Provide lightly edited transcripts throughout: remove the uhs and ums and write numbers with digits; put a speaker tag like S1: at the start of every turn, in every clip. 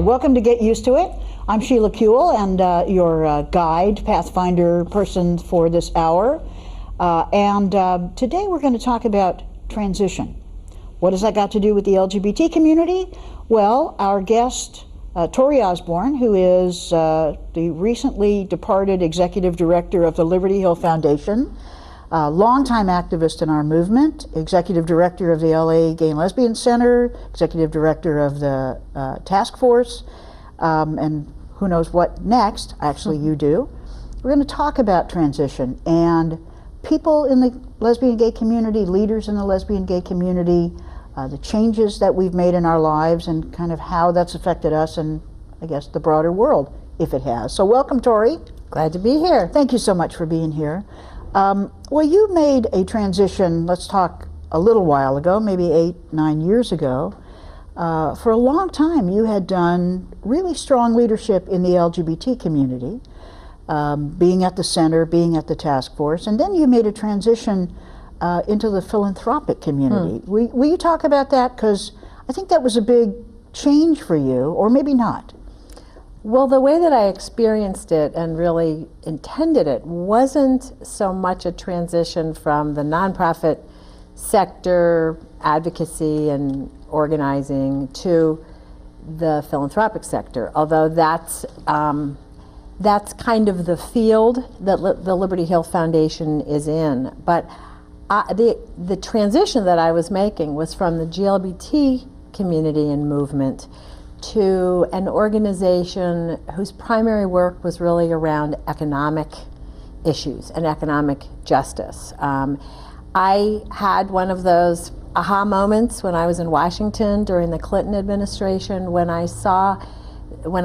S1: welcome to Get Used to It. I'm Sheila Kuehl, and your guide, pathfinder person for this hour. Today we're going to talk about transition. What has that got to do with the LGBT community? Well, our guest, Torie Osborn, who is the recently departed executive director of the Liberty Hill Foundation, longtime activist in our movement, executive director of the LA Gay and Lesbian Center, executive director of the task force, and who knows what next, actually you do. We're going to talk about transition and people in the lesbian gay community, leaders in the lesbian gay community, the changes that we've made in our lives and kind of how that's affected us and I guess the broader world, if it has. So welcome, Torie.
S2: Glad to be here.
S1: Thank you so much for being here. Well, you made a transition, let's talk a little while ago, maybe 8-9 years ago. For a long time, you had done really strong leadership in the LGBT community, being at the center, being at the task force, and then you made a transition into the philanthropic community. Will you talk about that? Because I think that was a big change for you, or maybe not.
S2: Well, the way that I experienced it and really intended it wasn't so much a transition from the nonprofit sector, advocacy and organizing, to the philanthropic sector, although that's kind of the field that the Liberty Hill Foundation is in. But the transition that I was making was from the GLBT community and movement to an organization whose primary work was really around economic issues and economic justice. I had one of those aha moments when I was in Washington during the Clinton administration when I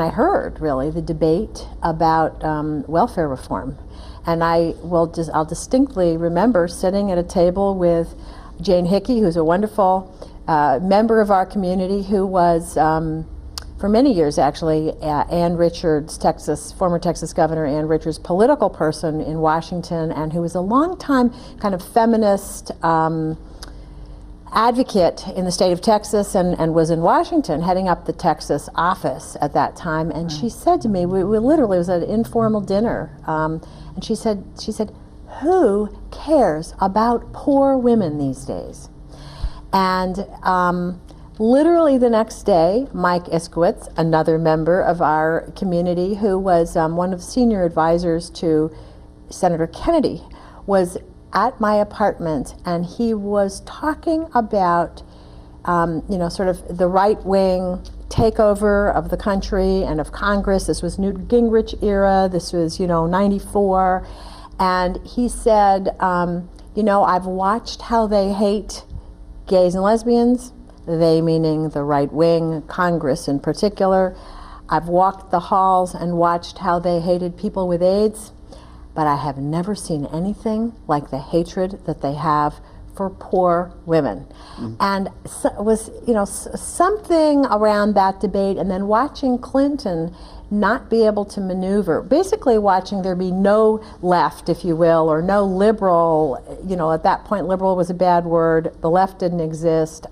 S2: heard really the debate about welfare reform. And I'll distinctly remember sitting at a table with Jane Hickey, who's a wonderful member of our community, who was for many years, actually, Ann Richards, former Texas Governor Ann Richards, political person in Washington, and who was a longtime kind of feminist advocate in the state of Texas and was in Washington, heading up the Texas office at that time. And she said to me, we literally, it was at an informal dinner, and she said, who cares about poor women these days? And literally the next day, Mike Iskowitz, another member of our community who was one of the senior advisors to Senator Kennedy, was at my apartment, and he was talking about, sort of the right-wing takeover of the country and of Congress. This was Newt Gingrich era. This was, 94. And he said, I've watched how they hate gays and lesbians, they meaning the right wing, Congress in particular. I've walked the halls and watched how they hated people with AIDS, but I have never seen anything like the hatred that they have for poor women. And so it was, something around that debate, and then watching Clinton not be able to maneuver, basically watching there be no left, if you will, or no liberal. At that point liberal was a bad word, the left didn't exist.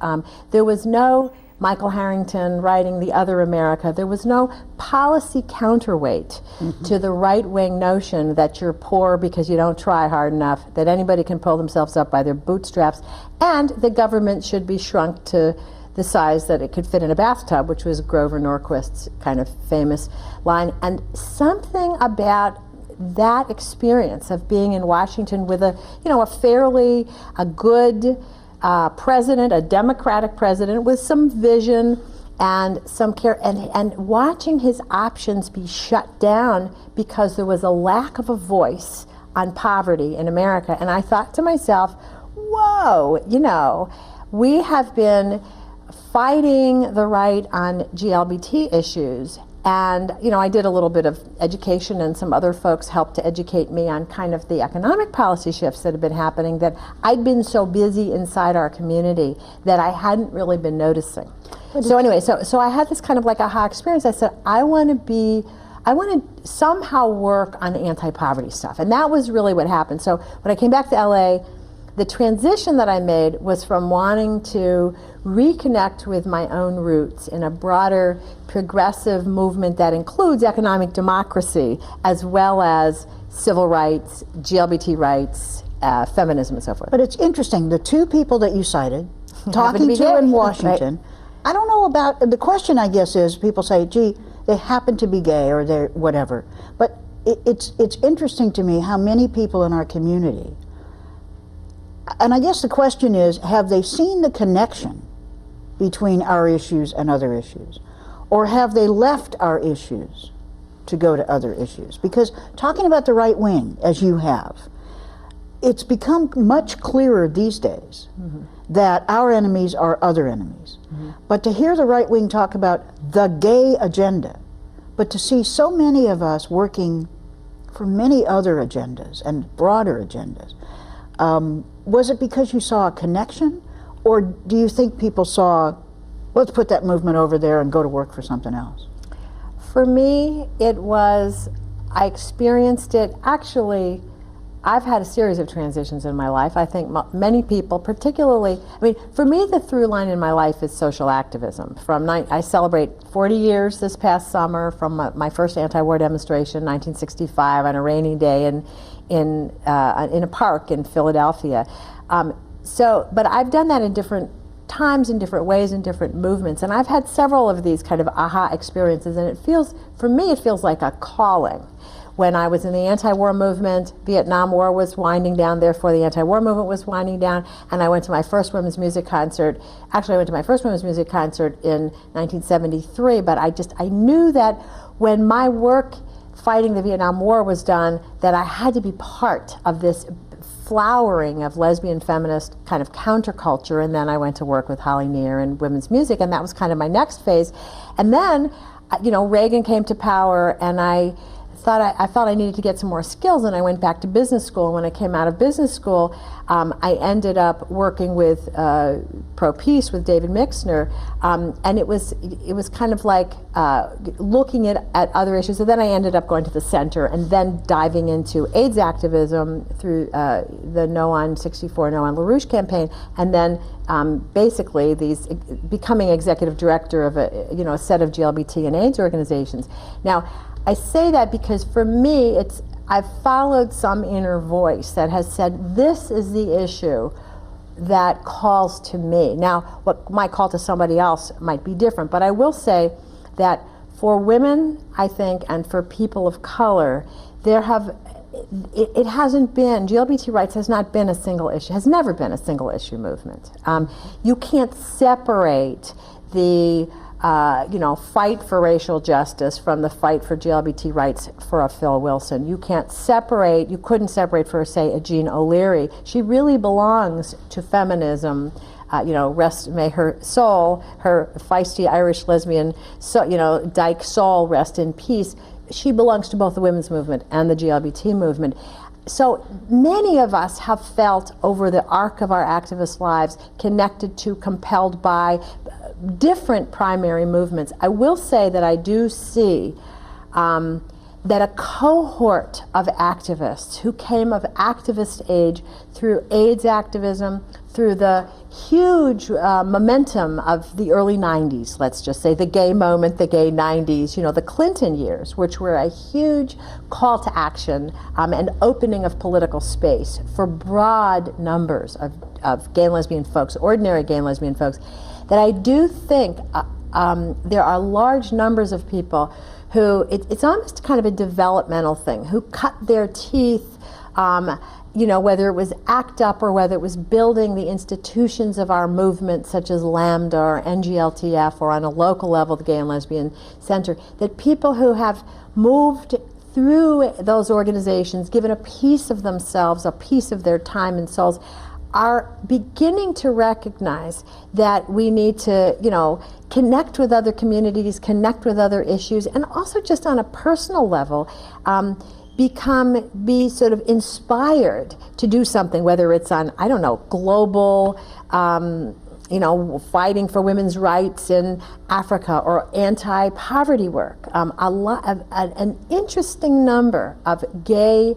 S2: There was no Michael Harrington writing The Other America. There was no policy counterweight to the right-wing notion that you're poor because you don't try hard enough, that anybody can pull themselves up by their bootstraps, and the government should be shrunk to the size that it could fit in a bathtub, which was Grover Norquist's kind of famous line. And something about that experience of being in Washington with a good president, a Democratic president with some vision and some care, and watching his options be shut down because there was a lack of a voice on poverty in America. And I thought to myself, whoa, we have been fighting the right on GLBT issues. And, I did a little bit of education, and some other folks helped to educate me on kind of the economic policy shifts that have been happening that I'd been so busy inside our community that I hadn't really been noticing. So anyway, so I had this kind of like aha experience. I said, I want to somehow work on anti-poverty stuff. And that was really what happened. So when I came back to LA, the transition that I made was from wanting to reconnect with my own roots in a broader progressive movement that includes economic democracy as well as civil rights, GLBT rights, feminism, and so forth.
S1: But it's interesting, the two people that you cited, talking
S2: be
S1: to
S2: gay.
S1: in Washington,
S2: Right.
S1: I don't know about, the question I guess is, people say, gee, they happen to be gay or they're whatever. But it's interesting to me how many people in our community, and I guess the question is, have they seen the connection between our issues and other issues? Or have they left our issues to go to other issues? Because talking about the right wing, as you have, it's become much clearer these days that our enemies are other enemies. But to hear the right wing talk about the gay agenda, but to see so many of us working for many other agendas and broader agendas, was it because you saw a connection? Or do you think people saw, let's put that movement over there and go to work for something else?
S2: For me, it was, I experienced it, actually, I've had a series of transitions in my life. I think many people, particularly, I mean, for me, the through line in my life is social activism. I celebrate 40 years this past summer from my first anti-war demonstration, 1965, on a rainy day in a park in Philadelphia. But I've done that in different times, in different ways, in different movements, and I've had several of these kind of aha experiences, and for me, it feels like a calling. When I was in the anti-war movement, Vietnam War was winding down, therefore the anti-war movement was winding down, and I went to my first women's music concert. Actually, I went to my first women's music concert in 1973, but I knew that when my work fighting the Vietnam War was done, that I had to be part of this flowering of lesbian feminist kind of counterculture, and then I went to work with Holly Near in women's music, and that was kind of my next phase. And then, Reagan came to power, and I felt I needed to get some more skills, and I went back to business school. And when I came out of business school, I ended up working with Pro Peace with David Mixner, and it was kind of like looking at other issues. And then I ended up going to the center and then diving into AIDS activism through the No on 64, No on LaRouche campaign, and then basically becoming executive director of a set of GLBT and AIDS organizations. Now, I say that because for me, I've followed some inner voice that has said, this is the issue that calls to me. Now, what might call to somebody else might be different, but I will say that for women, I think, and for people of color, it hasn't been, GLBT rights has not been a single issue, has never been a single issue movement. You can't separate the fight for racial justice from the fight for GLBT rights for a Phil Wilson. You couldn't separate for, say, a Jean O'Leary. She really belongs to feminism. Rest may her soul, her feisty Irish lesbian, Dyke soul, rest in peace. She belongs to both the women's movement and the GLBT movement. So many of us have felt over the arc of our activist lives connected to, compelled by different primary movements. I will say that I do see that a cohort of activists who came of activist age through AIDS activism, through the huge momentum of the early 90s, let's just say, the gay moment, the gay 90s, the Clinton years, which were a huge call to action and opening of political space for broad numbers of gay and lesbian folks, ordinary gay and lesbian folks, that I do think there are large numbers of people who, it's almost kind of a developmental thing, who cut their teeth, whether it was ACT UP or whether it was building the institutions of our movement, such as Lambda or NGLTF, or on a local level, the Gay and Lesbian Center, that people who have moved through those organizations, given a piece of themselves, a piece of their time and souls, are beginning to recognize that we need to, connect with other communities, connect with other issues, and also just on a personal level, be sort of inspired to do something, whether it's on, global, fighting for women's rights in Africa or anti-poverty work. An interesting number of gay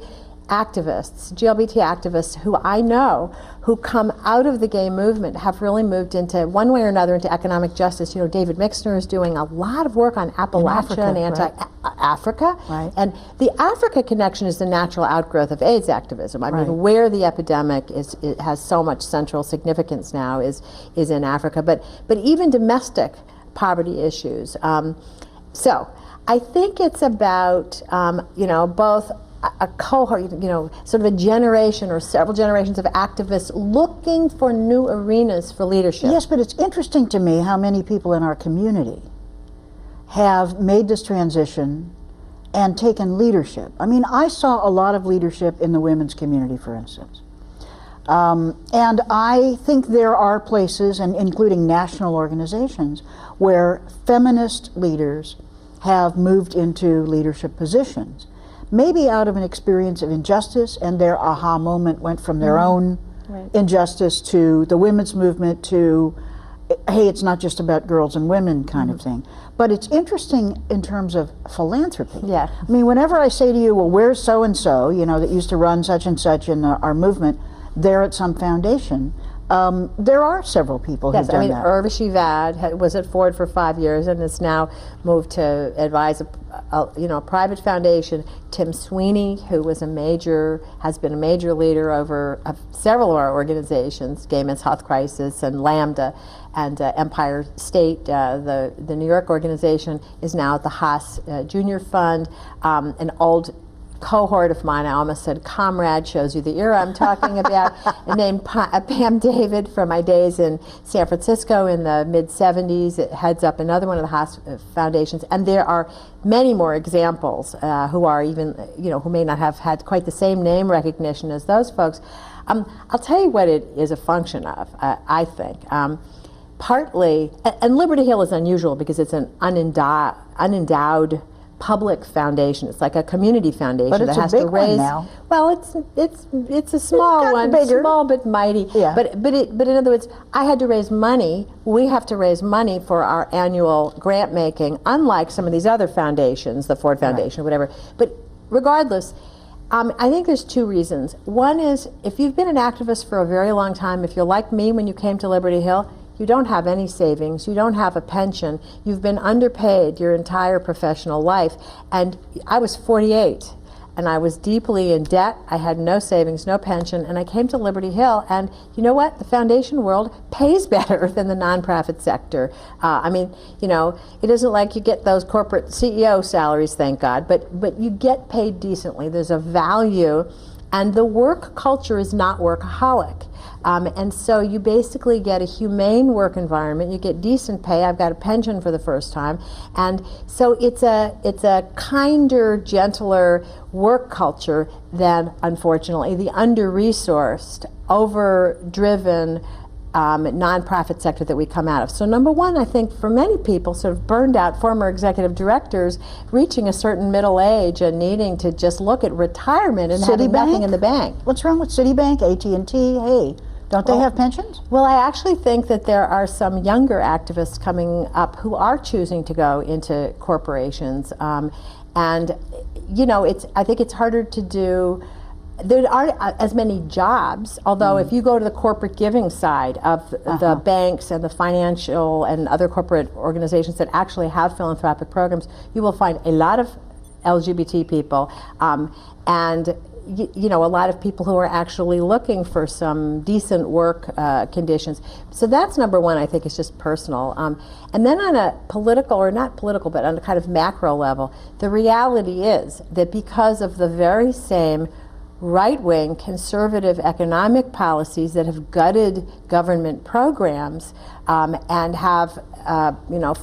S2: activists, GLBT activists who I know who come out of the gay movement have really moved into, one way or another, into economic justice. You know, David Mixner is doing a lot of work on Appalachia and anti-Africa.
S1: Right.
S2: And the Africa connection is the natural outgrowth of AIDS activism. I mean, where the epidemic it has so much central significance now is in Africa. But even domestic poverty issues. So I think it's about, both a cohort, sort of a generation or several generations of activists looking for new arenas for leadership.
S1: Yes, but it's interesting to me how many people in our community have made this transition and taken leadership. I mean, I saw a lot of leadership in the women's community, for instance. And I think there are places, and including national organizations, where feminist leaders have moved into leadership positions. Maybe out of an experience of injustice, and their aha moment went from their own injustice to the women's movement to, hey, it's not just about girls and women kind of thing. But it's interesting in terms of philanthropy.
S2: Yeah.
S1: I mean, whenever I say to you, well, where's so-and-so, that used to run such and such in our movement, they're at some foundation. There are several people who've done that.
S2: Urvashi Vad was at Ford for 5 years and has now moved to advise a private foundation. Tim Sweeney, who has been a major leader over several of our organizations, Gay Men's Health Crisis and Lambda, and Empire State, the New York organization, is now at the Haas Junior Fund. An old cohort of mine, I almost said comrade, shows you the era I'm talking about, named Pam David from my days in San Francisco in the mid-70s. It heads up another one of the Haas foundations, and there are many more examples who are even, who may not have had quite the same name recognition as those folks. I'll tell you what it is a function of, I think. Partly, and Liberty Hill is unusual because it's an unendowed public foundation. It's like a community foundation
S1: but it's
S2: that has
S1: a big
S2: to raise.
S1: One now.
S2: Well, it's a small one,
S1: bigger.
S2: Small but mighty.
S1: Yeah.
S2: But in other words, I had to raise money. We have to raise money for our annual grant making, unlike some of these other foundations, the Ford Foundation, or whatever. But regardless, I think there's two reasons. One is, if you've been an activist for a very long time, if you're like me when you came to Liberty Hill, you don't have any savings, you don't have a pension, you've been underpaid your entire professional life. And I was 48, and I was deeply in debt, I had no savings, no pension, and I came to Liberty Hill, and you know what? The foundation world pays better than the nonprofit sector. It isn't like you get those corporate CEO salaries, thank God, but you get paid decently. There's a value, and the work culture is not workaholic. And so you basically get a humane work environment. You get decent pay. I've got a pension for the first time, and so it's a kinder, gentler work culture than, unfortunately, the under-resourced, over-driven nonprofit sector that we come out of. So number one, I think for many people, sort of burned out former executive directors reaching a certain middle age and needing to just look at retirement and having nothing in the bank.
S1: What's wrong with Citibank, AT&T? Hey, don't they have pensions?
S2: Well, I actually think that there are some younger activists coming up who are choosing to go into corporations. I think it's harder to do. There aren't as many jobs, although if you go to the corporate giving side of the banks and the financial and other corporate organizations that actually have philanthropic programs, you will find a lot of LGBT people and a lot of people who are actually looking for some decent work conditions. So that's number one, I think, is just personal. And then on a political, or not political, but on a kind of macro level, the reality is that because of the very same right-wing conservative economic policies that have gutted government programs and have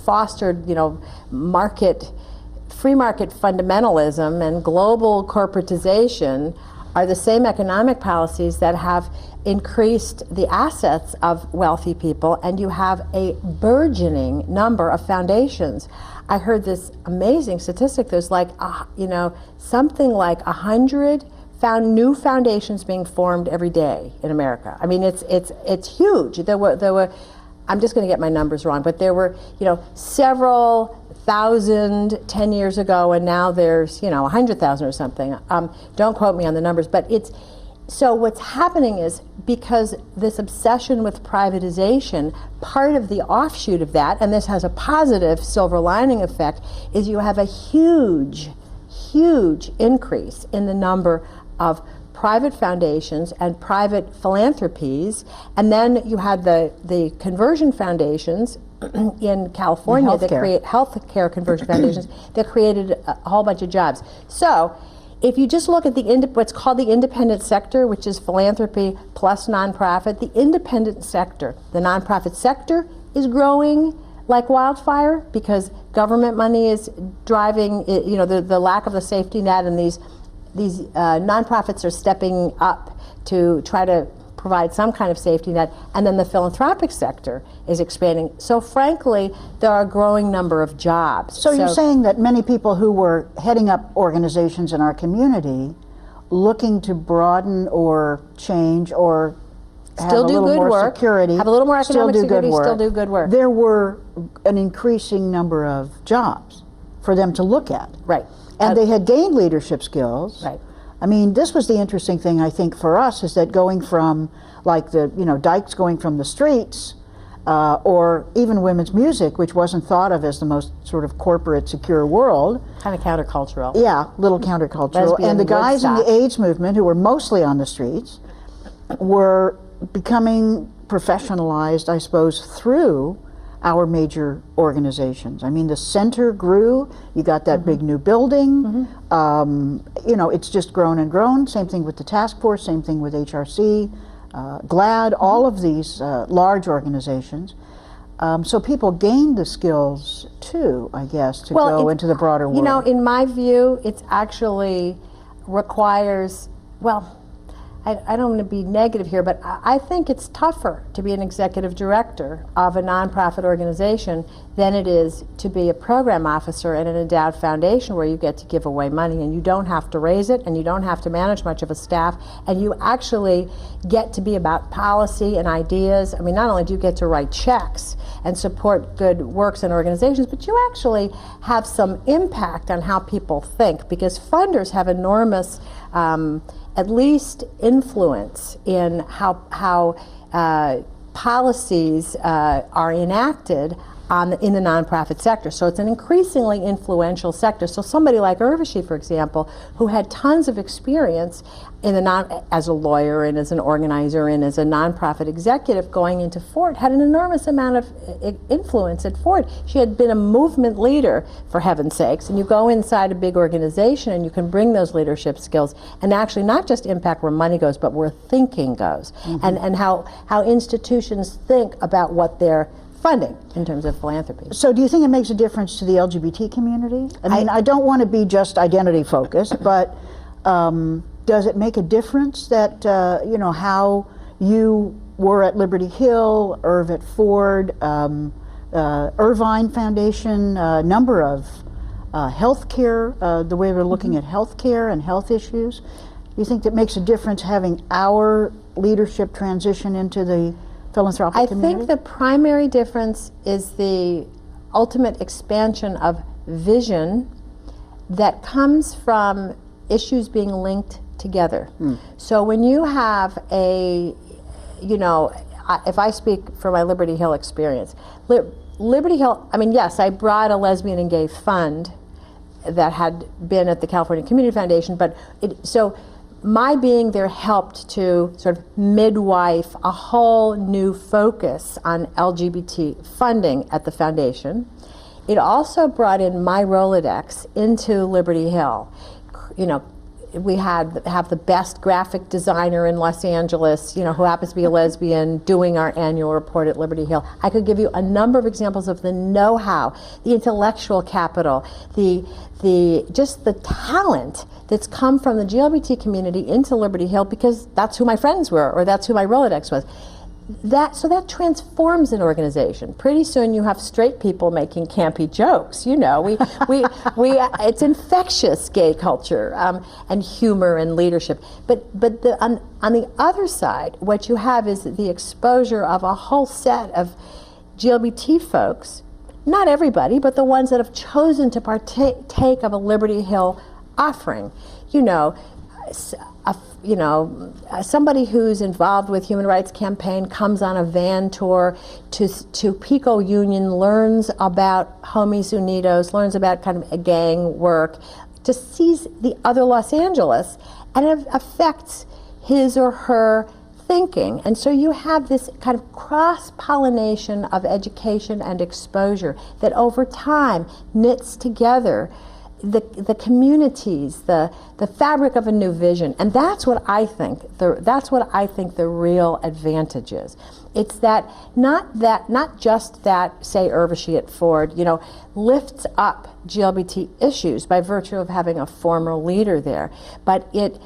S2: fostered free market fundamentalism and global corporatization are the same economic policies that have increased the assets of wealthy people, and you have a burgeoning number of foundations. I heard this amazing statistic. There's something like 100 new foundations being formed every day in America. I mean, it's huge. There were I'm just going to get my numbers wrong, but there were several 1,000 10 years ago, and now there's 100,000 or something. Don't quote me on the numbers, but so what's happening is, because this obsession with privatization, part of the offshoot of that, and this has a positive silver lining effect, is you have a huge increase in the number of private foundations and private philanthropies, and then you had the conversion foundations in California that create healthcare conversion foundations that created a whole bunch of jobs. So if you just look at what's called the independent sector, which is philanthropy plus nonprofit, the independent sector, the nonprofit sector, is growing like wildfire because government money is driving the lack of the safety net, and these nonprofits are stepping up to try to provide some kind of safety net, and then the philanthropic sector is expanding. So frankly, there are a growing number of jobs.
S1: So you're saying that many people who were heading up organizations in our community looking to broaden or change or have a little more security,
S2: have a little more economic security, still do good work.
S1: There were an increasing number of jobs for them to look at.
S2: Right.
S1: And they had gained leadership skills.
S2: Right.
S1: I mean, this was the interesting thing, I think, for us, is that going from, like, Dykes going from the streets, or even women's music, which wasn't thought of as the most sort of corporate, secure world.
S2: Kind of countercultural.
S1: Yeah, little countercultural.
S2: Lesbian
S1: and the guys
S2: Woodstock.
S1: in the AIDS movement, who were mostly on the streets, were becoming professionalized, I suppose, through our major organizations. I mean, the center grew. You got that big new building. It's just grown and grown. Same thing with the task force, same thing with HRC, GLAD, all of these large organizations. So people gained the skills too, I guess, to go into the broader world.
S2: In my view, it actually requires, I don't want to be negative here, but I think it's tougher to be an executive director of a nonprofit organization than it is to be a program officer in an endowed foundation, where you get to give away money and you don't have to raise it and you don't have to manage much of a staff, and you actually get to be about policy and ideas. I mean, not only do you get to write checks and support good works and organizations, but you actually have some impact on how people think, because funders have enormous at least influence in how policies are enacted in the nonprofit sector. So it's an increasingly influential sector. So somebody like Urvashi, for example, who had tons of experience as a lawyer and as an organizer and as a nonprofit executive going into Ford, had an enormous amount of influence at Ford. She had been a movement leader, for heaven's sakes, and you go inside a big organization and you can bring those leadership skills and actually not just impact where money goes, but where thinking goes, and how institutions think about what they're funding in terms of philanthropy.
S1: So do you think it makes a difference to the LGBT community? I mean, I don't want to be just identity focused, but does it make a difference that, how you were at Liberty Hill, Irv at Ford, Irvine Foundation, a number of healthcare, the way we're looking at healthcare and health issues? Do you think that makes a difference having our leadership transition into the philanthropic community?
S2: I think the primary difference is the ultimate expansion of vision that comes from issues being linked together. So when you have if I speak from my Liberty Hill experience, Liberty Hill, I mean, yes, I brought a lesbian and gay fund that had been at the California Community Foundation, but so my being there helped to sort of midwife a whole new focus on LGBT funding at the foundation. It also brought in my Rolodex into Liberty Hill. We have the best graphic designer in Los Angeles, who happens to be a lesbian, doing our annual report at Liberty Hill. I could give you a number of examples of the know-how, the intellectual capital, just the talent that's come from the GLBT community into Liberty Hill, because that's who my friends were, or that's who my Rolodex was. So that transforms an organization. Pretty soon you have straight people making campy jokes. It's infectious, gay culture and humor and leadership. But on the other side, what you have is the exposure of a whole set of GLBT folks not everybody, but the ones that have chosen to partake of a Liberty Hill offering. Somebody who's involved with Human Rights Campaign comes on a van tour to Pico Union, learns about Homies Unidos, learns about kind of a gang work, just sees the other Los Angeles, and it affects his or her thinking. And so you have this kind of cross-pollination of education and exposure that over time knits together the communities, the fabric of a new vision. And that's what I think the real advantage is. It's that not just that, say, Urvashi at Ford, lifts up GLBT issues by virtue of having a former leader there, but it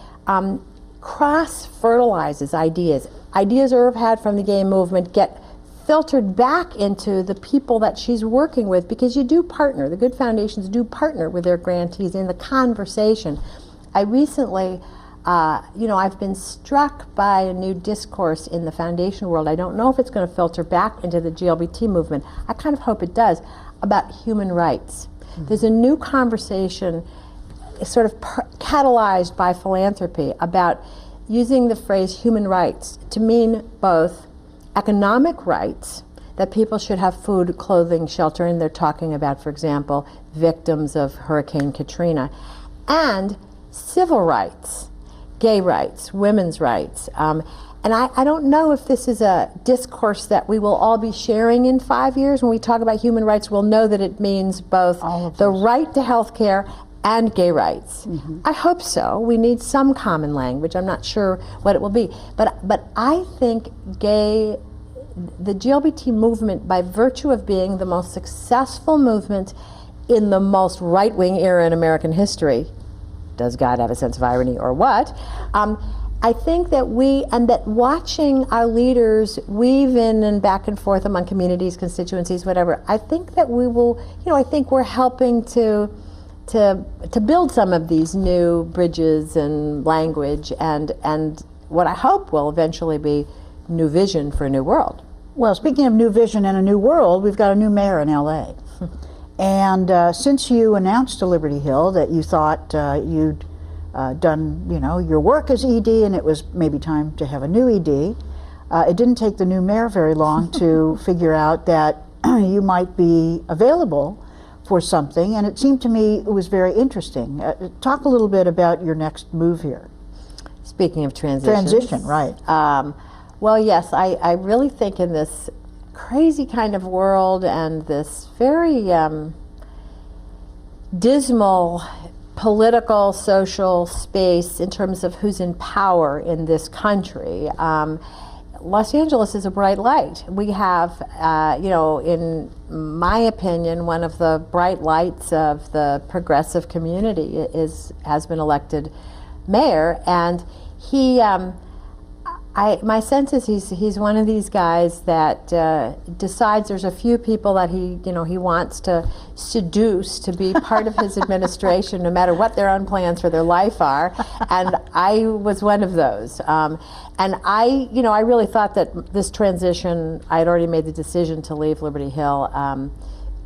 S2: cross-fertilizes ideas. Ideas Irv had from the gay movement get filtered back into the people that she's working with, because you do partner, the good foundations do partner with their grantees in the conversation. I recently, I've been struck by a new discourse in the foundation world. I don't know if it's going to filter back into the GLBT movement. I kind of hope it does, about human rights. Mm-hmm. There's a new conversation sort of catalyzed by philanthropy about using the phrase human rights to mean both economic rights, that people should have food, clothing, shelter, and they're talking about, for example, victims of Hurricane Katrina, and civil rights, gay rights, women's rights. And I don't know if this is a discourse that we will all be sharing in 5 years. When we talk about human rights, we'll know that it means both the right to health care and gay rights. Mm-hmm. I hope so. We need some common language. I'm not sure what it will be. But I think the GLBT movement, by virtue of being the most successful movement in the most right-wing era in American history, does God have a sense of irony or what? I think that watching our leaders weave in and back and forth among communities, constituencies, whatever, I think that we will, I think we're helping to build some of these new bridges and language and what I hope will eventually be new vision for a new world.
S1: Well, speaking of new vision and a new world, we've got a new mayor in LA. And since you announced to Liberty Hill that you thought you'd done, your work as ED and it was maybe time to have a new ED, it didn't take the new mayor very long to figure out that you might be available for something, and it seemed to me it was very interesting. Talk a little bit about your next move here.
S2: Speaking of transitions.
S1: Transition, right.
S2: Well, yes, I really think in this crazy kind of world and this very dismal political, social space in terms of who's in power in this country, Los Angeles is a bright light. We have, in my opinion, one of the bright lights of the progressive community has been elected mayor, and he, my sense is he's one of these guys that decides there's a few people that he wants to seduce to be part of his administration, no matter what their own plans for their life are, and I was one of those. And I really thought that this transition, I had already made the decision to leave Liberty Hill,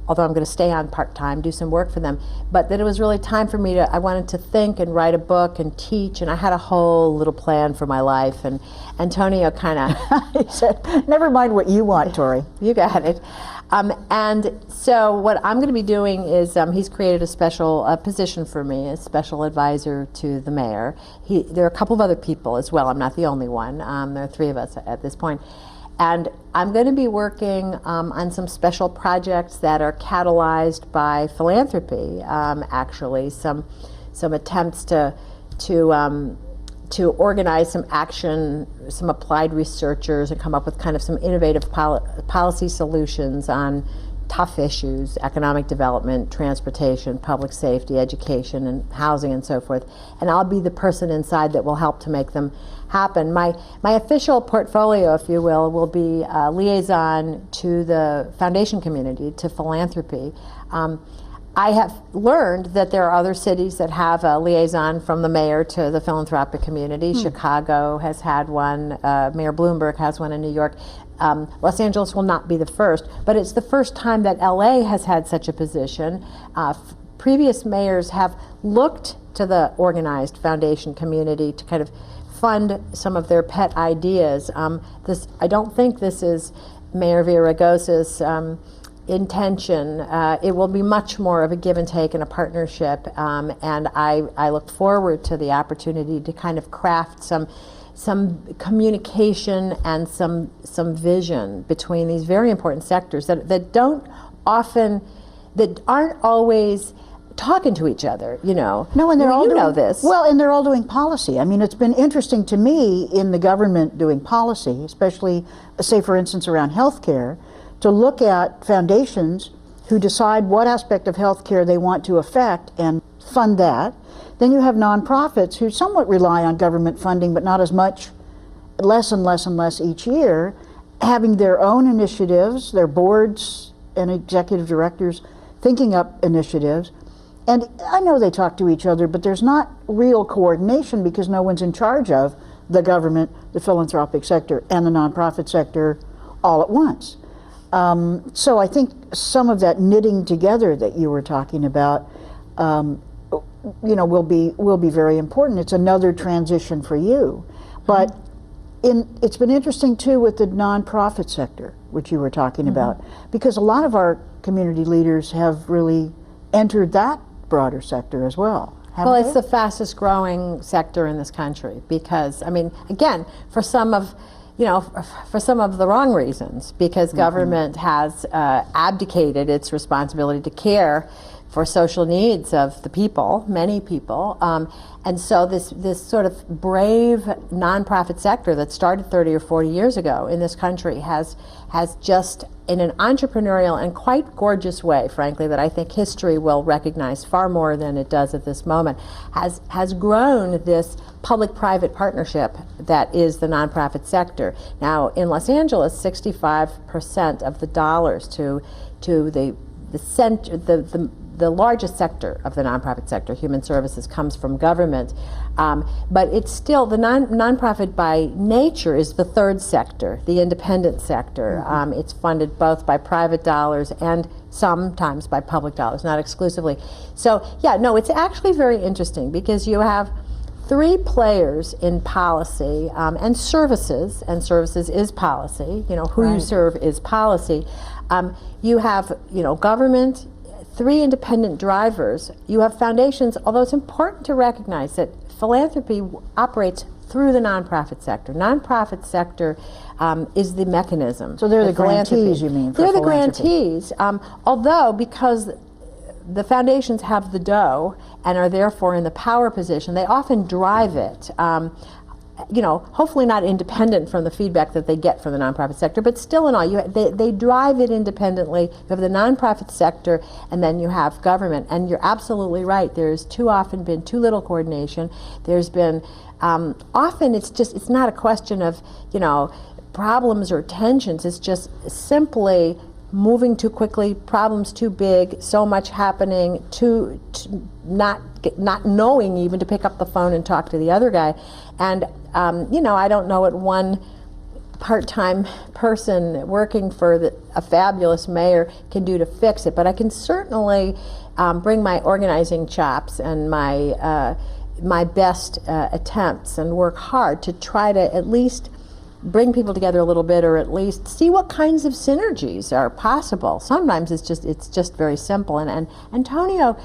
S2: although I'm going to stay on part-time, do some work for them, but that it was really time for me I wanted to think and write a book and teach, and I had a whole little plan for my life, and Antonio kind of
S1: he said, never mind what you want, Torie.
S2: You got it. And so what I'm going to be doing is he's created a special position for me, a special advisor to the mayor. There are a couple of other people as well. I'm not the only one. There are 3 of us at this point. And I'm going to be working on some special projects that are catalyzed by philanthropy, actually. Some attempts to organize some action, some applied researchers, and come up with kind of some innovative policy solutions on tough issues: economic development, transportation, public safety, education, and housing, and so forth. And I'll be the person inside that will help to make them happen. My official portfolio, if you will be a liaison to the foundation community, to philanthropy. I have learned that there are other cities that have a liaison from the mayor to the philanthropic community. Chicago has had one, Mayor Bloomberg has one in New York. Los Angeles will not be the first, but it's the first time that LA has had such a position. Previous mayors have looked to the organized foundation community to kind of fund some of their pet ideas. I don't think this is Mayor Villaraigosa's intention. It will be much more of a give and take and a partnership, and I look forward to the opportunity to kind of craft some communication and some vision between these very important sectors that aren't always talking to each other, you know.
S1: No, and they're all doing,
S2: know this.
S1: Well, and they're all doing policy. I mean, it's been interesting to me in the government doing policy, especially, say, for instance, around healthcare, to look at foundations who decide what aspect of healthcare they want to affect and fund that. Then you have nonprofits who somewhat rely on government funding, but not as much, less and less and less each year, having their own initiatives, their boards and executive directors thinking up initiatives. And I know they talk to each other, but there's not real coordination because no one's in charge of the government, the philanthropic sector, and the nonprofit sector all at once. So I think some of that knitting together that you were talking about, you know, will be very important. It's another transition for you, but it's been interesting too with the nonprofit sector, which you were talking about, because a lot of our community leaders have really entered that broader sector as well.
S2: Well, it's the fastest growing sector in this country because, I mean, again, for some of the wrong reasons, because government has abdicated its responsibility to care for social needs of the people, many people, and so this sort of brave nonprofit sector that started 30 or 40 years ago in this country has just, in an entrepreneurial and quite gorgeous way, frankly, that I think history will recognize far more than it does at this moment, has grown this public-private partnership that is the nonprofit sector. Now, in Los Angeles, 65% of the dollars to the largest sector of the nonprofit sector, human services, comes from government. But it's still, the nonprofit by nature is the third sector, the independent sector. It's funded both by private dollars and sometimes by public dollars, not exclusively. So yeah, no, it's actually very interesting because you have three players in policy and services is policy. You know, who you serve is policy. You have, you know, government, three independent drivers. You have foundations, although it's important to recognize that philanthropy operates through the nonprofit sector. Nonprofit sector is the mechanism.
S1: So they're the grantees, you mean, for
S2: They're the
S1: philanthropy.
S2: grantees, although because the foundations have the dough and are therefore in the power position, they often drive it. You know, hopefully not independent from the feedback that they get from the nonprofit sector, but still in all, they drive it independently. You have the nonprofit sector, and then you have government. And you're absolutely right. There's too often been too little coordination. There's been often it's not a question of, you know, problems or tensions. It's just simply moving too quickly, problems too big, so much happening, not knowing even to pick up the phone and talk to the other guy. And you know, I don't know what one part-time person working for a fabulous mayor can do to fix it, but I can certainly bring my organizing chops and my best attempts and work hard to try to at least bring people together a little bit, or at least see what kinds of synergies are possible. Sometimes it's just very simple. And Antonio,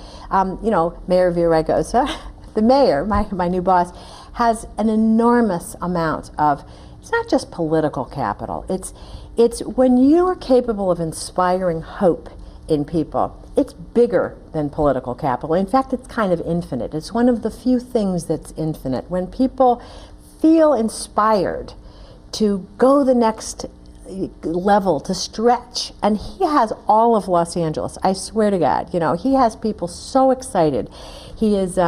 S2: you know, Mayor Villaraigosa, the mayor, my new boss, has an enormous amount of, it's not just political capital. It's when you are capable of inspiring hope in people, it's bigger than political capital. In fact, it's kind of infinite. It's one of the few things that's infinite. When people feel inspired to go the next level, to stretch, and he has all of Los Angeles, I swear to God, you know, he has people so excited. He's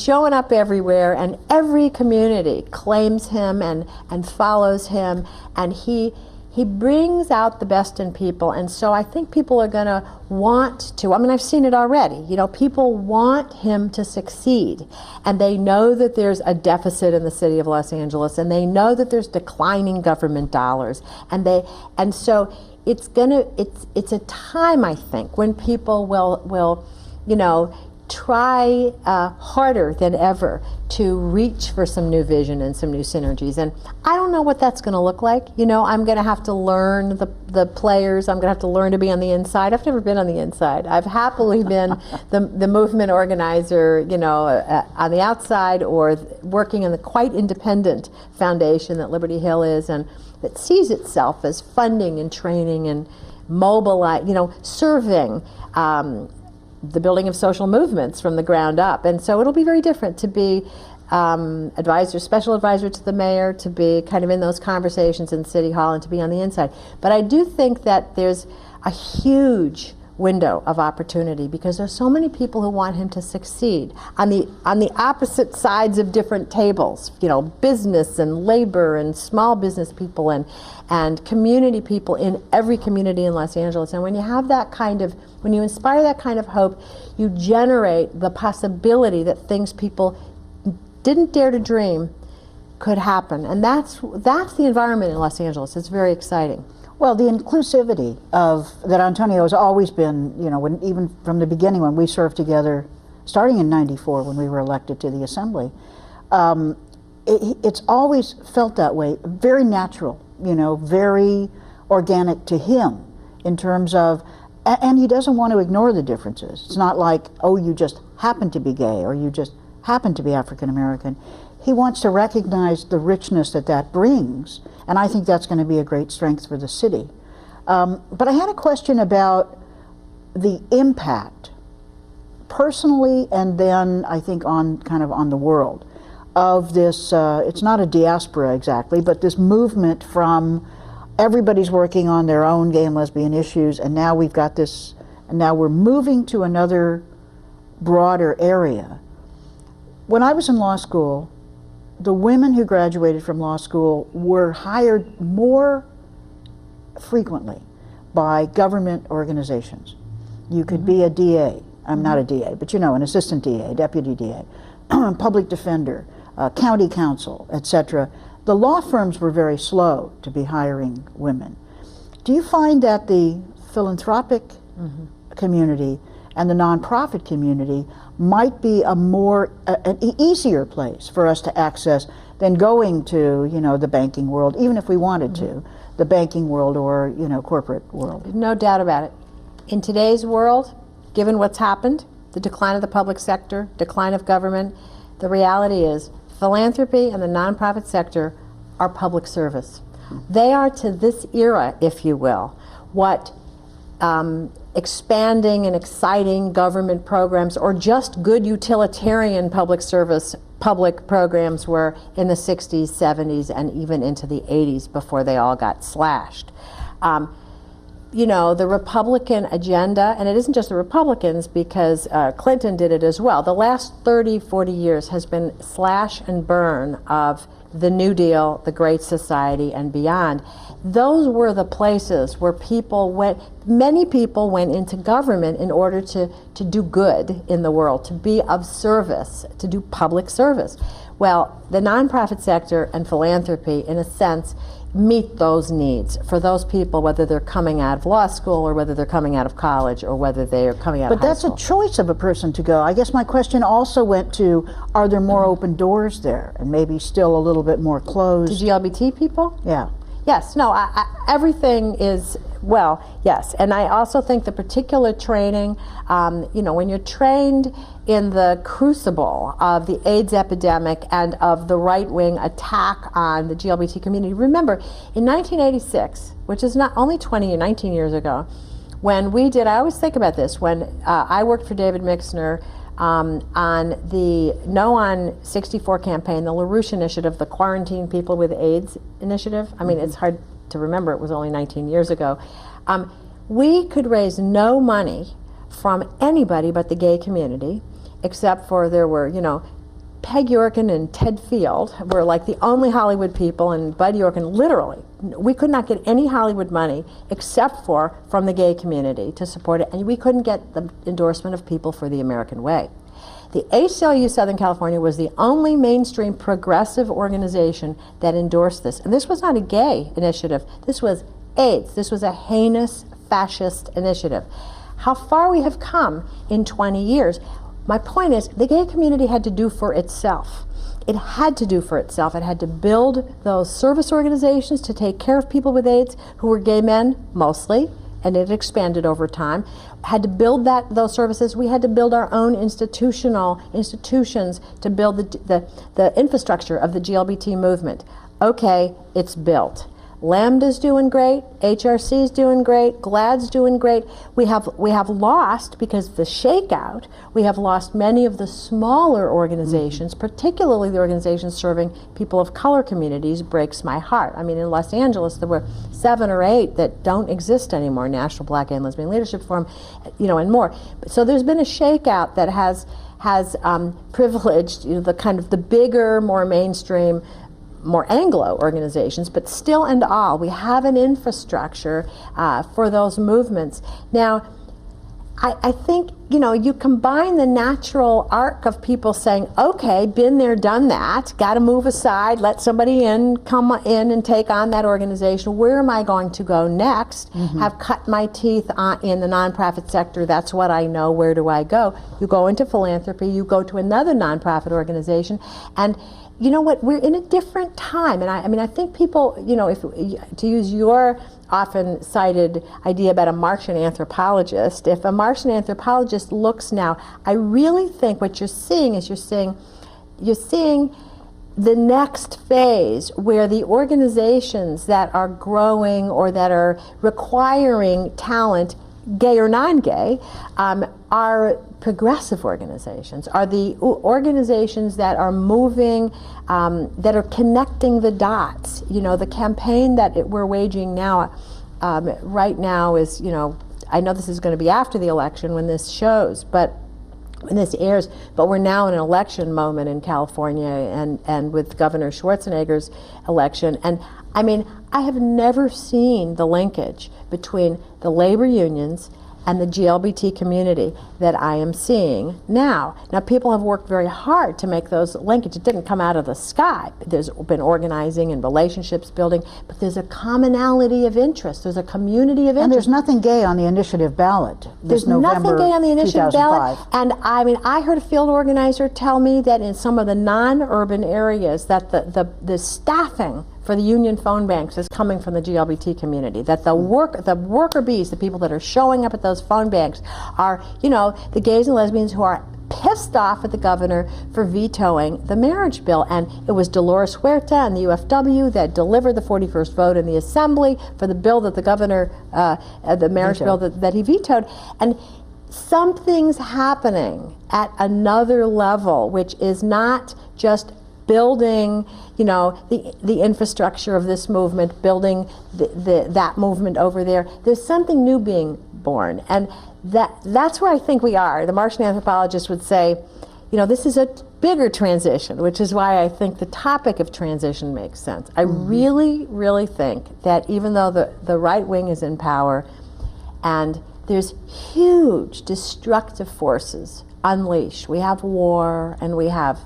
S2: showing up everywhere, and every community claims him and follows him, and he he brings out the best in people, and so I think people are going to want to, I mean, I've seen it already, you know, people want him to succeed, and they know that there's a deficit in the city of Los Angeles, and they know that there's declining government dollars, and so it's a time, I think, when people will you know, try harder than ever to reach for some new vision and some new synergies. And I don't know what that's going to look like. You know, I'm going to have to learn the players. I'm going to have to learn to be on the inside. I've never been on the inside. I've happily been the movement organizer, you know, on the outside, or working in the quite independent foundation that Liberty Hill is, and that sees itself as funding and training and mobilize, you know, serving the building of social movements from the ground up. And so it'll be very different to be special advisor to the mayor, to be kind of in those conversations in City Hall, and to be on the inside. But I do think that there's a huge window of opportunity, because there's so many people who want him to succeed on the opposite sides of different tables, you know, business and labor and small business people and community people in every community in Los Angeles. And when you have that kind of, when you inspire that kind of hope, you generate the possibility that things people didn't dare to dream could happen. And that's the environment in Los Angeles. It's very exciting.
S1: Well, the inclusivity that Antonio has always been, you know, even from the beginning when we served together, starting in '94 when we were elected to the Assembly, it's always felt that way, very natural, you know, very organic to him in terms of, and he doesn't want to ignore the differences. It's not like, oh, you just happen to be gay or you just happen to be African American. He wants to recognize the richness that brings, and I think that's going to be a great strength for the city. But I had a question about the impact, personally, and then I think on the world, of this, it's not a diaspora exactly, but this movement from everybody's working on their own gay and lesbian issues, and now we've got this, and now we're moving to another broader area. When I was in law school, the women who graduated from law school were hired more frequently by government organizations. You could be a DA, I'm not a DA, but you know, an assistant DA, deputy DA, public defender, county council, etc. The law firms were very slow to be hiring women. Do you find that the philanthropic community and the nonprofit community might be an easier place for us to access than going to, you know, the banking world, even if we wanted to, the banking world or, you know, corporate world?
S2: No doubt about it. In today's world, given what's happened, the decline of the public sector, decline of government, the reality is philanthropy and the nonprofit sector are public service. They are, to this era, if you will, what expanding and exciting government programs or just good utilitarian public service public programs were in the 60s, 70s, and even into the 80s before they all got slashed. You know, the Republican agenda, and it isn't just the Republicans, because Clinton did it as well. The last 30, 40 years has been slash and burn of the New Deal, the Great Society, and beyond. Those were the places where many people went into government in order to do good in the world, to be of service, to do public service. Well, the nonprofit sector and philanthropy, in a sense, meet those needs for those people, whether they're coming out of law school or whether they're coming out of college or whether they are coming out of high school.
S1: But that's a choice of a person to go. I guess my question also went to, are there more open doors there and maybe still a little bit more closed?
S2: To GLBT people?
S1: Yeah.
S2: Yes, no, everything is, well, yes. And I also think the particular training, you know, when you're trained in the crucible of the AIDS epidemic and of the right-wing attack on the GLBT community. Remember, in 1986, which is not only 20 or 19 years ago, when we did, I always think about this, when I worked for David Mixner on the No on 64 campaign, the LaRouche initiative, the Quarantine People with AIDS initiative. I mean, it's hard to remember, it was only 19 years ago. We could raise no money from anybody but the gay community, except for there were, you know, Peg Yorkin and Ted Field were like the only Hollywood people, and Bud Yorkin, literally, we could not get any Hollywood money except for from the gay community to support it, and we couldn't get the endorsement of People for the American Way. The ACLU Southern California was the only mainstream progressive organization that endorsed this. And this was not a gay initiative. This was AIDS. This was a heinous fascist initiative. How far we have come in 20 years. My point is, the gay community had to do for itself. It had to do for itself. It had to build those service organizations to take care of people with AIDS who were gay men, mostly, and it expanded over time. Had to build those services. We had to build our own institutions to build the infrastructure of the GLBT movement. Okay, it's built. Lambda's doing great, HRC's doing great, GLAD's doing great. We have lost, because of the shakeout, we have lost many of the smaller organizations, particularly the organizations serving people of color communities. Breaks my heart. I mean, in Los Angeles, there were 7 or 8 that don't exist anymore, National Black Gay and Lesbian Leadership Forum, and more. So there's been a shakeout that has privileged, the kind of the bigger, more mainstream, more Anglo organizations, but still and all, we have an infrastructure for those movements. Now, I think, you combine the natural arc of people saying, okay, been there, done that, got to move aside, let somebody come in and take on that organization. Where am I going to go next? Have cut my teeth in the nonprofit sector. That's what I know. Where do I go? You go into philanthropy, you go to another nonprofit organization, and you know what, we're in a different time. And I think people, if to use your often cited idea about a Martian anthropologist, if a Martian anthropologist looks now, I really think what you're seeing is you're seeing the next phase where the organizations that are growing or that are requiring talent, gay or non-gay, are progressive organizations, are the organizations that are moving, that are connecting the dots. The campaign that we're waging now, right now is, I know this is going to be after the election when this shows, but when this airs, but we're now in an election moment in California and with Governor Schwarzenegger's election. And I have never seen the linkage between the labor unions and the GLBT community that I am seeing now. Now, people have worked very hard to make those linkages. It didn't come out of the sky. There's been organizing and relationships building, but there's a commonality of interest. There's a community of interest.
S1: And there's nothing gay on the initiative ballot this November.
S2: Nothing gay on the initiative
S1: 2005.
S2: ballot. And I heard a field organizer tell me that in some of the non-urban areas that the staffing for the union phone banks is coming from the GLBT community, that the worker bees, the people that are showing up at those phone banks are, the gays and lesbians who are pissed off at the governor for vetoing the marriage bill. And it was Dolores Huerta and the UFW that delivered the 41st vote in the assembly for the bill that the governor, the marriage bill that he vetoed. And something's happening at another level, which is not just building, the infrastructure of this movement, building that movement over there. There's something new being born, and that's where I think we are. The Martian anthropologist would say, this is a bigger transition, which is why I think the topic of transition makes sense. I really, really think that even though the right wing is in power, and there's huge destructive forces unleashed. We have war, and we have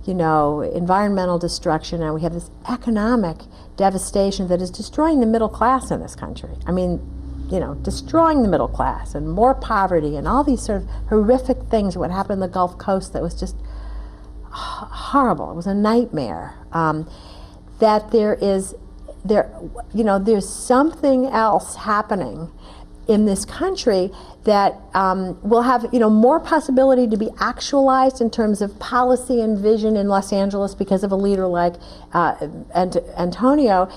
S2: environmental destruction, and we have this economic devastation that is destroying the middle class in this country. Destroying the middle class, and more poverty, and all these sort of horrific things. What happened in the Gulf Coast that was just horrible. It was a nightmare. That there's something else happening in this country that will have more possibility to be actualized in terms of policy and vision in Los Angeles because of a leader like Antonio,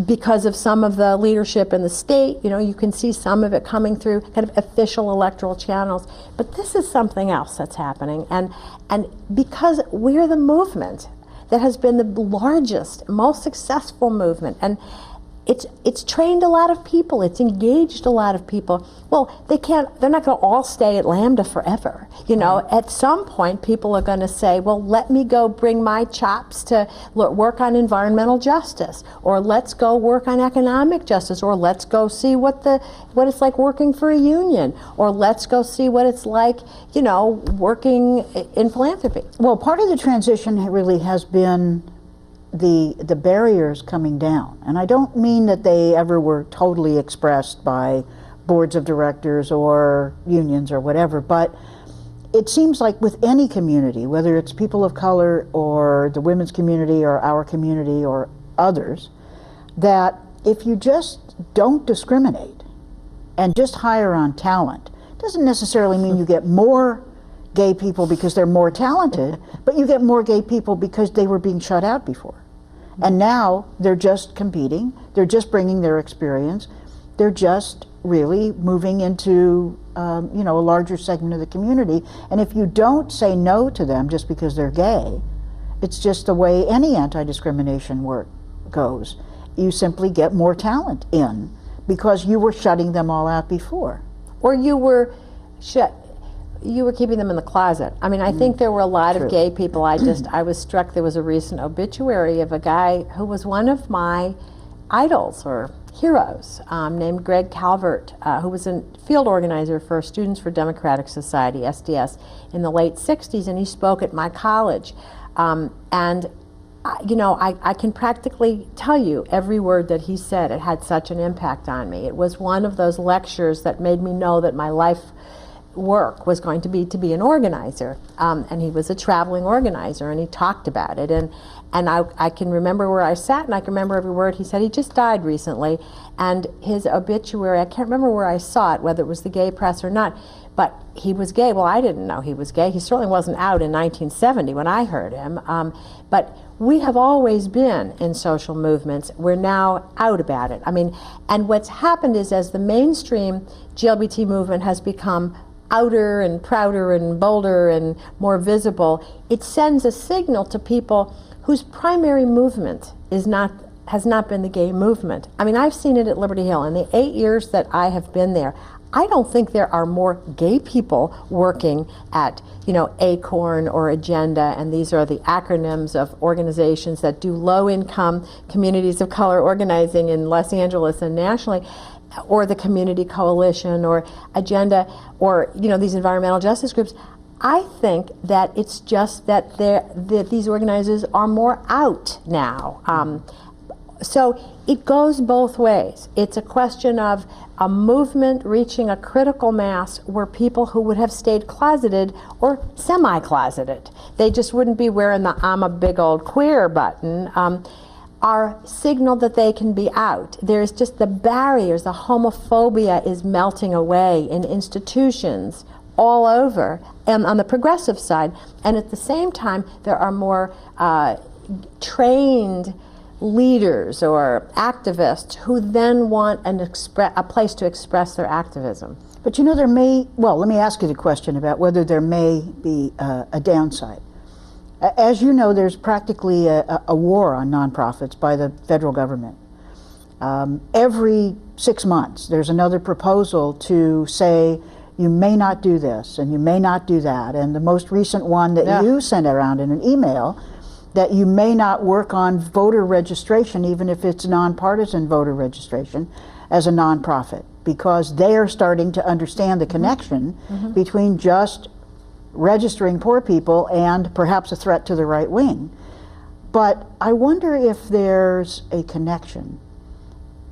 S2: because of some of the leadership in the state. You can see some of it coming through kind of official electoral channels. But this is something else that's happening, and because we're the movement that has been the largest, most successful movement, and it's trained a lot of people. It's engaged a lot of people. Well, they're not going to all stay at Lambda forever. You know, at some point, people are going to say, well, let me go bring my chops to work on environmental justice, or let's go work on economic justice, or let's go see what it's like working for a union, or let's go see what it's like, you know, working in philanthropy.
S1: Well, part of the transition really has been the barriers coming down. And I don't mean that they ever were totally expressed by boards of directors or unions or whatever, but it seems like with any community, whether it's people of color or the women's community or our community or others, that if you just don't discriminate and just hire on talent, doesn't necessarily mean you get more gay people because they're more talented, but you get more gay people because they were being shut out before. And now they're just competing, they're just bringing their experience, they're just really moving into you know, a larger segment of the community. And if you don't say no to them just because they're gay, it's just the way any anti-discrimination work goes. You simply get more talent in because you were shutting them all out before.
S2: Or you were keeping them in the closet. I mean, I think there were a lot of gay people. I was struck, there was a recent obituary of a guy who was one of my idols or heroes, named Greg Calvert, who was a field organizer for Students for Democratic Society, SDS, in the late 60s, and he spoke at my college. You know, I can practically tell you every word that he said. It had such an impact on me. It was one of those lectures that made me know that my life work was going to be an organizer, and he was a traveling organizer, and he talked about it, and I can remember where I sat, and I can remember every word he said. He just died recently, and his obituary, I can't remember where I saw it, whether it was the gay press or not, but he was gay. Well, I didn't know he was gay. He certainly wasn't out in 1970 when I heard him, but we have always been in social movements. We're now out about it. I mean, and what's happened is as the mainstream GLBT movement has become outer and prouder and bolder and more visible, it sends a signal to people whose primary movement has not been the gay movement. I mean, I've seen it at Liberty Hill. In the 8 years that I have been there, I don't think there are more gay people working at, you know, ACORN or Agenda, and these are the acronyms of organizations that do low-income communities of color organizing in Los Angeles and nationally, or the Community Coalition or Agenda, or, you know, these environmental justice groups. I think that it's just that these organizers are more out now. So it goes both ways. It's a question of a movement reaching a critical mass where people who would have stayed closeted or semi-closeted, they just wouldn't be wearing the "I'm a big old queer" button, are signaled that they can be out. There's just the barriers, the homophobia is melting away in institutions all over, and on the progressive side, and at the same time there are more trained leaders or activists who then want a place to express their activism.
S1: But you know, let me ask you the question about whether there may be a downside. As you know, there's practically a war on nonprofits by the federal government. Every 6 months, there's another proposal to say, you may not do this, and you may not do that. And the most recent one that you sent around in an email, that you may not work on voter registration, even if it's nonpartisan voter registration, as a nonprofit, because they are starting to understand the connection between just registering poor people and perhaps a threat to the right wing. But I wonder if there's a connection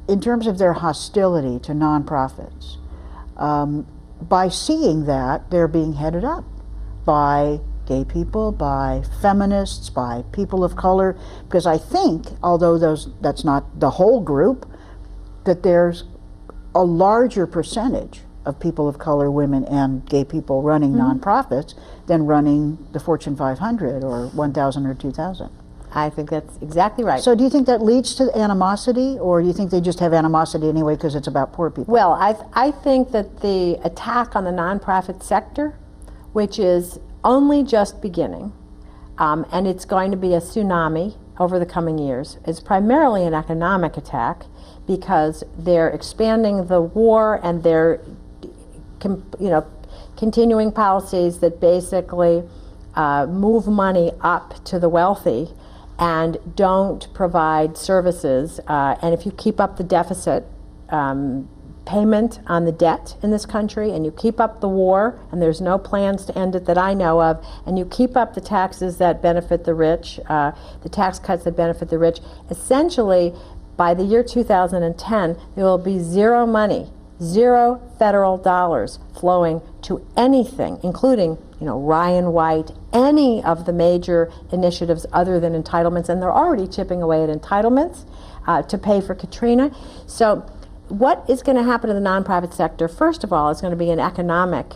S1: in terms of their hostility to nonprofits. By seeing that they're being headed up by gay people, by feminists, by people of color, because I think, although that's not the whole group, that there's a larger percentage of people of color, women, and gay people running nonprofits than running the Fortune 500 or 1,000 or 2,000.
S2: I think that's exactly right.
S1: So do you think that leads to animosity, or do you think they just have animosity anyway because it's about poor people?
S2: Well, I think that the attack on the nonprofit sector, which is only just beginning, and it's going to be a tsunami over the coming years is primarily an economic attack, because they're expanding the war and they're continuing policies that basically move money up to the wealthy and don't provide services. And if you keep up the deficit payment on the debt in this country, and you keep up the war, and there's no plans to end it that I know of, and you keep up the taxes that benefit the rich, the tax cuts that benefit the rich, essentially by the year 2010, there will be zero money, zero federal dollars flowing to anything, including Ryan White, any of the major initiatives other than entitlements, and they're already chipping away at entitlements to pay for Katrina. So what is going to happen to the nonprofit sector? First of all, is going to be an economic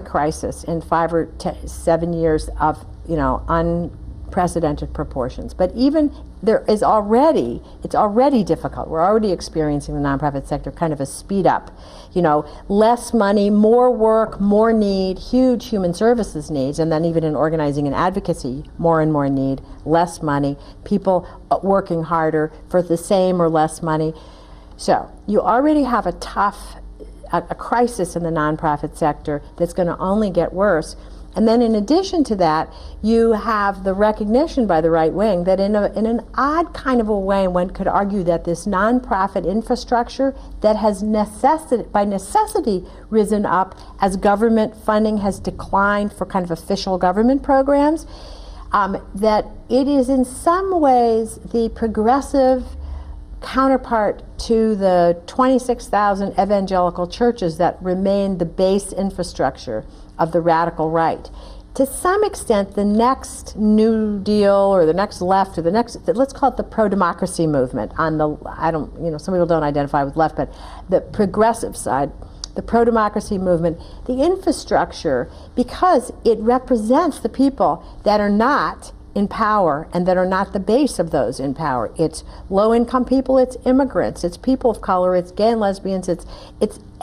S2: crisis in 5 or 7 years of unprecedented proportions. But even it's already difficult. We're already experiencing the nonprofit sector kind of a speed up. Less money, more work, more need, huge human services needs, and then even in organizing and advocacy, more and more need, less money, people working harder for the same or less money. So you already have a crisis in the nonprofit sector that's going to only get worse. And then in addition to that, you have the recognition by the right wing that in an odd kind of a way, one could argue that this nonprofit infrastructure that has by necessity risen up as government funding has declined for kind of official government programs, that it is in some ways the progressive counterpart to the 26,000 evangelical churches that remain the base infrastructure of the radical right. To some extent, the next New Deal or the next left or the next, let's call it the pro-democracy movement on the, some people don't identify with left, but the progressive side, the pro-democracy movement, the infrastructure, because it represents the people that are not in power and that are not the base of those in power. It's low-income people, it's immigrants, it's people of color, it's gay and lesbians, it's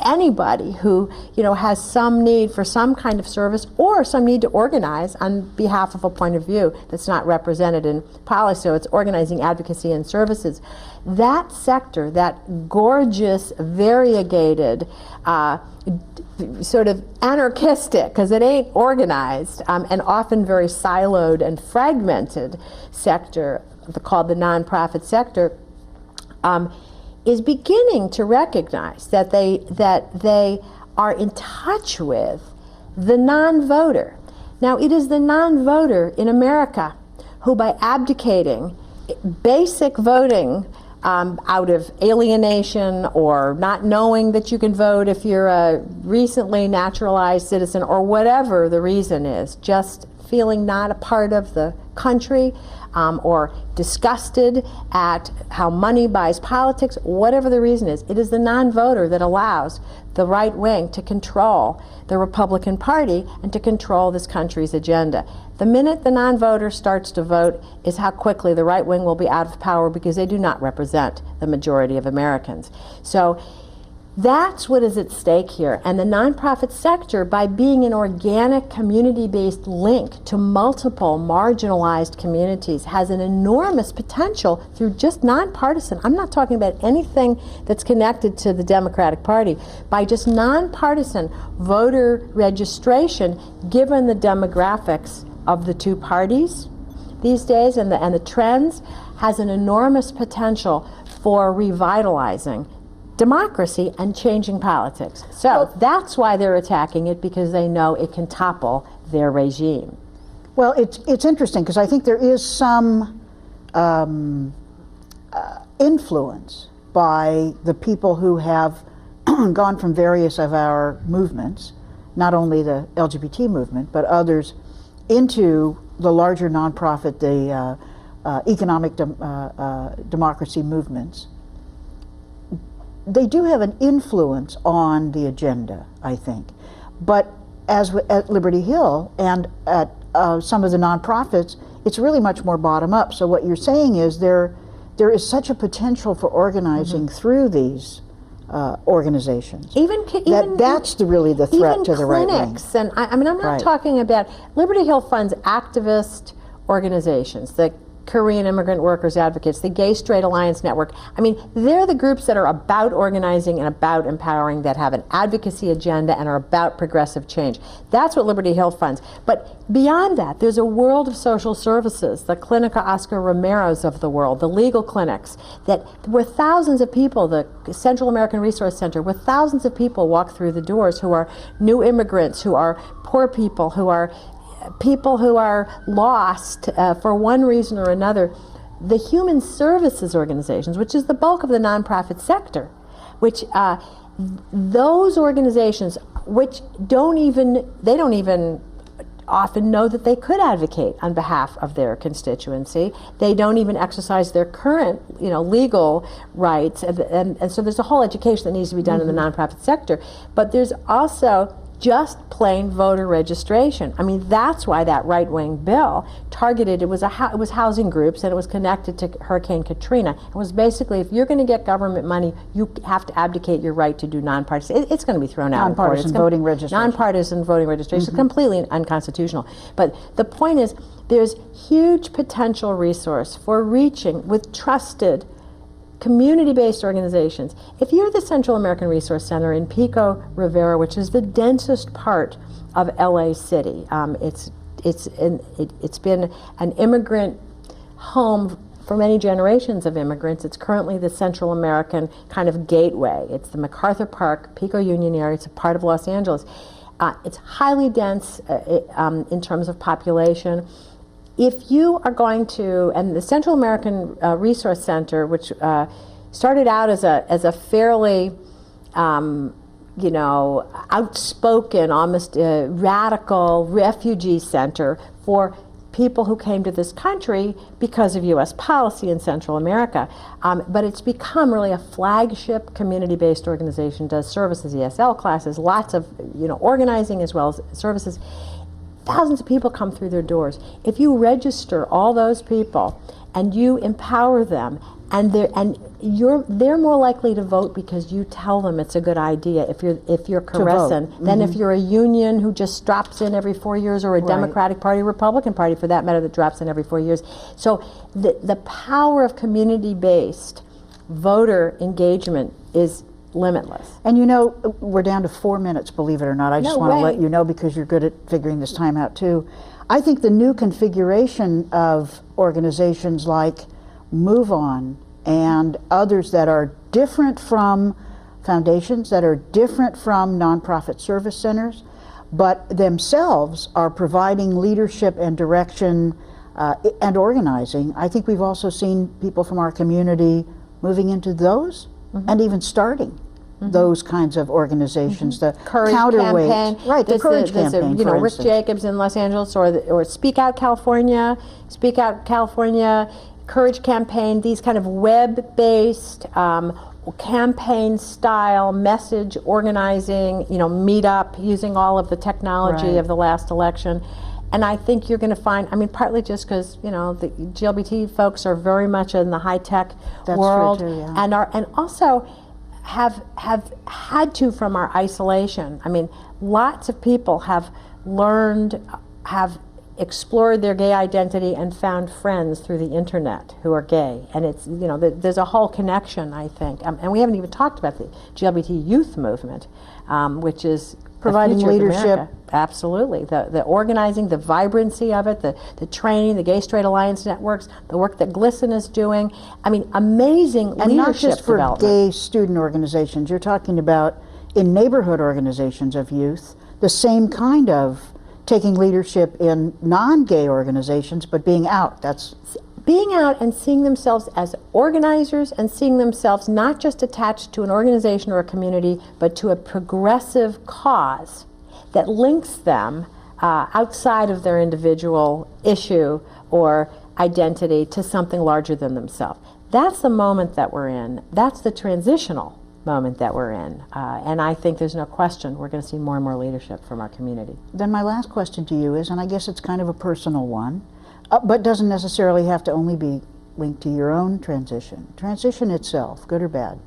S2: anybody who has some need for some kind of service or some need to organize on behalf of a point of view that's not represented in policy. So it's organizing, advocacy, and services. That sector, that gorgeous, variegated, sort of anarchistic, because it ain't organized, and often very siloed and fragmented sector called the nonprofit sector, is beginning to recognize that they are in touch with the non-voter. Now, it is the non-voter in America who, by abdicating basic voting out of alienation or not knowing that you can vote if you're a recently naturalized citizen or whatever the reason is, just feeling not a part of the country, or disgusted at how money buys politics, whatever the reason is, it is the non-voter that allows the right wing to control the Republican Party and to control this country's agenda. The minute the non-voter starts to vote is how quickly the right wing will be out of power, because they do not represent the majority of Americans. So that's what is at stake here. And the nonprofit sector, by being an organic, community-based link to multiple marginalized communities, has an enormous potential through just nonpartisan. I'm not talking about anything that's connected to the Democratic Party. By just nonpartisan voter registration, given the demographics of the two parties these days and the trends, has an enormous potential for revitalizing democracy and changing politics. So that's why they're attacking it, because they know it can topple their regime.
S1: Well, it's interesting, because I think there is some influence by the people who have gone from various of our movements, not only the LGBT movement, but others, into the larger nonprofit, the economic democracy movements. They do have an influence on the agenda, I think. But as at Liberty Hill and at some of the nonprofits, it's really much more bottom up. So what you're saying is there is such a potential for organizing through these organizations. That's really the threat to the right wing.
S2: And I'm not talking about, Liberty Hill funds activist organizations, the Korean Immigrant Workers Advocates, the Gay Straight Alliance Network. I mean, they're the groups that are about organizing and about empowering, that have an advocacy agenda and are about progressive change. That's what Liberty Hill funds. But beyond that, there's a world of social services, the Clinica Oscar Romero's of the world, the legal clinics, that where thousands of people, the Central American Resource Center, where thousands of people walk through the doors who are new immigrants, who are poor people, who are people who are lost for one reason or another. The human services organizations, which is the bulk of the nonprofit sector, which those organizations, which don't even often know that they could advocate on behalf of their constituency. They don't even exercise their current, legal rights, and so there's a whole education that needs to be done in the nonprofit sector. But there's also just plain voter registration. I mean, that's why that right-wing bill targeted, it was housing groups, and it was connected to Hurricane Katrina. It was basically, if you're going to get government money, you have to abdicate your right to do nonpartisan. It's going to be thrown out.
S1: Nonpartisan voting registration.
S2: Nonpartisan voting registration is completely unconstitutional. But the point is, there's huge potential resource for reaching with trusted community-based organizations. If you're the Central American Resource Center in Pico Rivera, which is the densest part of LA City, it's been an immigrant home for many generations of immigrants. It's currently the Central American kind of gateway. It's the MacArthur Park, Pico Union area. It's a part of Los Angeles. It's highly dense in terms of population. If you are going to, and the Central American Resource Center, which started out as a fairly, outspoken, almost radical refugee center for people who came to this country because of U.S. policy in Central America. But it's become really a flagship community-based organization, does services, ESL classes, lots of organizing as well as services. Thousands of people come through their doors. If you register all those people and you empower them, and they're more likely to vote because you tell them it's a good idea if you're Caressan than if you're a union who just drops in every 4 years, or a Democratic Party, Republican Party for that matter, that drops in every 4 years. So the power of community-based voter engagement is limitless.
S1: And we're down to 4 minutes, believe it or not. I just want to let you know, because you're good at figuring this time out too. I think the new configuration of organizations like Move On and others that are different from foundations, that are different from nonprofit service centers, but themselves are providing leadership and direction and organizing. I think we've also seen people from our community moving into those and even starting those kinds of organizations, the
S2: Courage
S1: counterweight,
S2: campaign.
S1: right? The Courage campaign, for
S2: Rick
S1: instance.
S2: Jacobs in Los Angeles, or Speak Out California, Courage campaign. These kind of web-based campaign-style message organizing, meet up using all of the technology of the last election. And I think you're going to find, partly just because, the GLBT folks are very much in the high-tech world,
S1: true too, yeah.
S2: and also have had to from our isolation. Lots of people have explored their gay identity and found friends through the internet who are gay. And it's, there's a whole connection, I think. And we haven't even talked about the GLBT youth movement, which is
S1: providing leadership.
S2: Absolutely. The organizing, the vibrancy of it, the training, the Gay Straight Alliance networks, the work that GLSEN is doing. Amazing
S1: and
S2: leadership
S1: not just for
S2: development.
S1: gay student organizations. You're talking about in neighborhood organizations of youth, the same kind of taking leadership in non-gay organizations, but being out. That's
S2: being out and seeing themselves as organizers, and seeing themselves not just attached to an organization or a community, but to a progressive cause that links them outside of their individual issue or identity to something larger than themselves. That's the moment that we're in. That's the transitional moment that we're in. And I think there's no question we're going to see more and more leadership from our community.
S1: Then my last question to you is, and I guess it's kind of a personal one, but doesn't necessarily have to only be linked to your own transition. Transition itself, good or bad?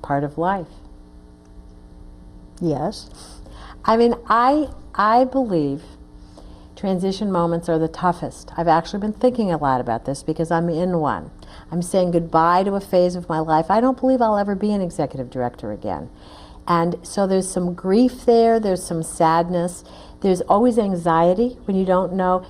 S2: Part of life.
S1: Yes.
S2: I believe transition moments are the toughest. I've actually been thinking a lot about this because I'm in one. I'm saying goodbye to a phase of my life. I don't believe I'll ever be an executive director again. And so there's some grief there, there's some sadness, there's always anxiety when you don't know.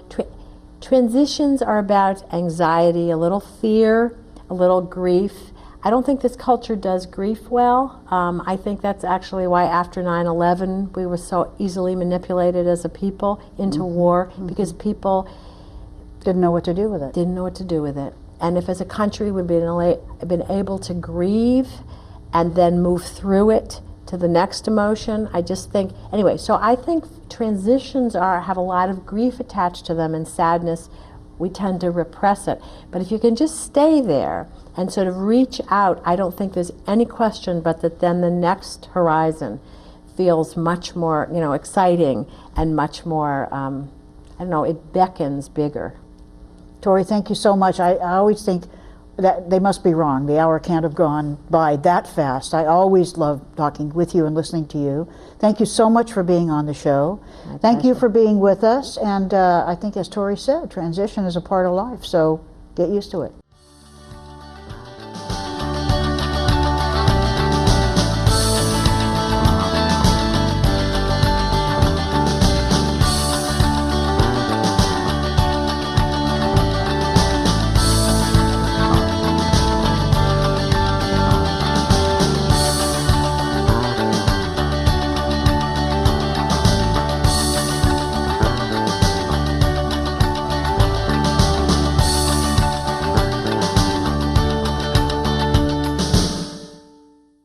S2: Transitions are about anxiety, a little fear, a little grief. I don't think this culture does grief well. I think that's actually why after 9/11 we were so easily manipulated as a people into war, because people
S1: Didn't know what to do with it.
S2: didn't know what to do with it. And if as a country we've been able to grieve and then move through it to the next emotion, I just think, anyway, so I think transitions have a lot of grief attached to them and sadness. We tend to repress it. But if you can just stay there and sort of reach out, I don't think there's any question but that then the next horizon feels much more, exciting and much more, it beckons bigger.
S1: Torie, thank you so much. I always think that they must be wrong. The hour can't have gone by that fast. I always love talking with you and listening to you. Thank you so much for being on the show. Thank you for being with us. And I think, as Torie said, transition is a part of life, so get used to it.